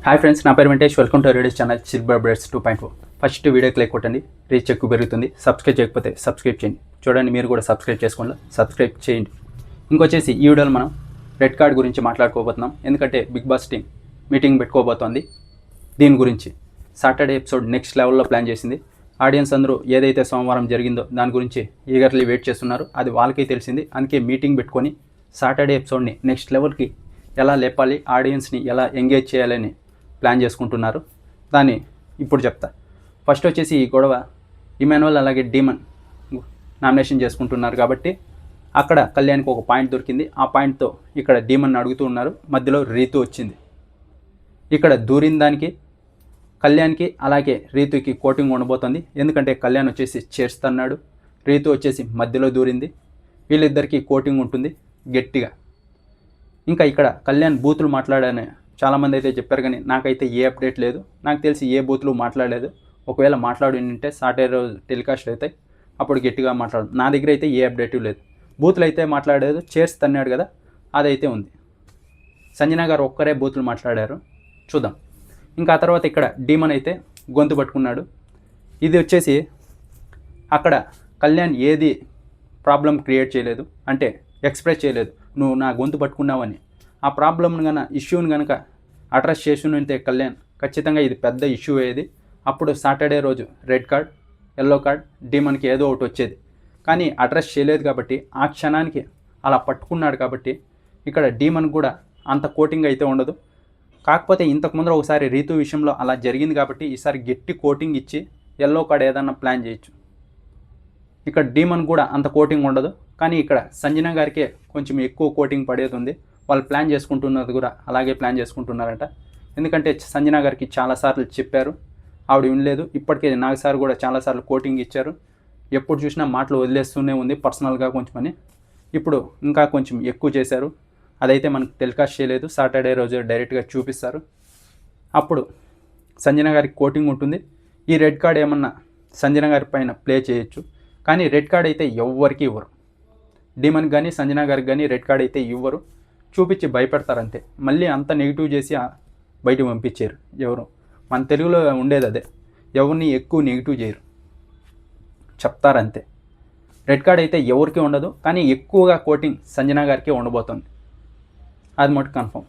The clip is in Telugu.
హాయ్ ఫ్రెండ్స్, నా పేరు Venkatesh. Welcome to Redis channel silver breads 2.4. First వీడియోకి లైక్ కొట్టండి, రీచ్ ఎక్కువ పెరుగుతుంది. సబ్స్క్రైబ్ చేయకపోతే సబ్స్క్రైబ్ చేయండి. చూడండి, మీరు కూడా సబ్స్క్రైబ్ చేసుకోండి, సబ్స్క్రైబ్ చేయండి. ఇంకొచ్చేసి ఈ వీడియోలో మనం రెడ్ కార్డ్ గురించి మాట్లాడుకోబోతున్నాం. ఎందుకంటే బిగ్ బాస్ టీం మీటింగ్ పెట్టుకోబోతోంది. దీని గురించి సాటర్డే ఎపిసోడ్ నెక్స్ట్ లెవెల్లో ప్లాన్ చేసింది. ఆడియన్స్ అందరూ ఏదైతే సోమవారం జరిగిందో దాని గురించి ఈగర్లీ వెయిట్ చేస్తున్నారు. అది వాళ్ళకే తెలిసింది. అందుకే మీటింగ్ పెట్టుకొని సాటర్డే ఎపిసోడ్ని నెక్స్ట్ లెవెల్కి ఎలా లేపాలి, ఆడియన్స్ని ఎలా ఎంగేజ్ చేయాలని ప్లాన్ చేసుకుంటున్నారు. దాన్ని ఇప్పుడు చెప్తా. ఫస్ట్ వచ్చేసి ఈ గొడవ ఇమాన్యువల్ అలాగే డీమన్ నామినేషన్ చేసుకుంటున్నారు కాబట్టి అక్కడ కళ్యాణ్కి ఒక పాయింట్ దొరికింది. ఆ పాయింట్తో ఇక్కడ డీమన్ అడుగుతూ ఉన్నారు. మధ్యలో రీతు వచ్చింది. ఇక్కడ దూరిన దానికి కళ్యాణ్కి అలాగే రీతుకి కోటింగ్ ఉండబోతుంది. ఎందుకంటే కళ్యాణ్ వచ్చేసి చేస్తున్నాడు, రీతు వచ్చేసి మధ్యలో దూరింది. వీళ్ళిద్దరికీ కోటింగ్ ఉంటుంది గట్టిగా. ఇంకా ఇక్కడ కళ్యాణ్ బూతులు మాట్లాడాలని చాలామంది అయితే చెప్పారు, కానీ నాకైతే ఏ అప్డేట్ లేదు. నాకు తెలిసి ఏ బూతులు మాట్లాడలేదు. ఒకవేళ మాట్లాడి ఉంటే సాటర్డే రోజు టెలికాస్ట్ అవుతాయి, అప్పుడు గట్టిగా మాట్లాడు. నా దగ్గర అయితే ఏ అప్డేటివ్ లేదు. బూతులు అయితే మాట్లాడలేదు. చేర్స్ తన్నాడు కదా, అదైతే ఉంది. సంజన గారు ఒక్కరే బూతులు మాట్లాడారు. చూద్దాం. ఇంకా ఆ తర్వాత ఇక్కడ డీమన్ అయితే గొంతు పట్టుకున్నాడు. ఇది వచ్చేసి అక్కడ కళ్యాణ్ ఏది ప్రాబ్లం క్రియేట్ చేయలేదు, అంటే ఎక్స్ప్రెస్ చేయలేదు నువ్వు నా గొంతు పట్టుకున్నావని. ఆ ప్రాబ్లమ్ని కనుక ఇష్యూని కనుక అడ్రస్ చేసి ఉంటే కళ్యాణ్ ఖచ్చితంగా ఇది పెద్ద ఇష్యూ అయ్యేది. అప్పుడు సాటర్డే రోజు రెడ్ కార్డ్, ఎల్లో కార్డ్, డీమన్కి ఏదో ఒకటి వచ్చేది. కానీ అడ్రస్ చేయలేదు కాబట్టి ఆ క్షణానికి అలా పట్టుకున్నాడు కాబట్టి ఇక్కడ డీమన్ కూడా అంత కోటింగ్ అయితే ఉండదు. కాకపోతే ఇంతకుముందు ఒకసారి రీతు విషయంలో అలా జరిగింది కాబట్టి ఈసారి గట్టి కోటింగ్ ఇచ్చి ఎల్లో కార్డ్ ఏదన్నా ప్లాన్ చేయొచ్చు. ఇక్కడ డీమన్ కూడా అంత కోటింగ్ ఉండదు. కానీ ఇక్కడ సంజన గారికే కొంచెం ఎక్కువ కోటింగ్ పడేది ఉంది. వాళ్ళు ప్లాన్ చేసుకుంటున్నది కూడా అలాగే ప్లాన్ చేసుకుంటున్నారంట. ఎందుకంటే సంజన గారికి చాలాసార్లు చెప్పారు, ఆవిడ వినలేదు. ఇప్పటికే నాగ్ సార్ కూడా చాలాసార్లు కోటింగ్ ఇచ్చారు. ఎప్పుడు చూసినా మాటలు వదిలేస్తూనే ఉంది పర్సనల్గా కొంచెం అని. ఇప్పుడు ఇంకా కొంచెం ఎక్కువ చేశారు. అదైతే మనకు టెలికాస్ట్ చేయలేదు. సాటర్డే రోజు డైరెక్ట్గా చూపిస్తారు. అప్పుడు సంజన గారికి కోటింగ్ ఉంటుంది. ఈ రెడ్ కార్డ్ ఏమన్నా సంజన గారి పైన ప్లే చేయొచ్చు. కానీ రెడ్ కార్డ్ అయితే ఎవ్వరికి ఇవ్వరు. డీమన్ కానీ సంజన గారికి కానీ రెడ్ కార్డ్ అయితే ఇవ్వరు. చూపించి భయపెడతారంతే. మళ్ళీ అంత నెగిటివ్ చేసి బయటకు పంపించారు. ఎవరు మన తెలుగులో ఉండేది అదే, ఎవరిని ఎక్కువ నెగిటివ్ చేయరు, చెప్తారంతే. రెడ్ కార్డ్ అయితే ఎవరికి ఉండదు. కానీ ఎక్కువగా కోటింగ్ సంజన గారికి ఉండబోతుంది. అది మటు కన్ఫర్మ్.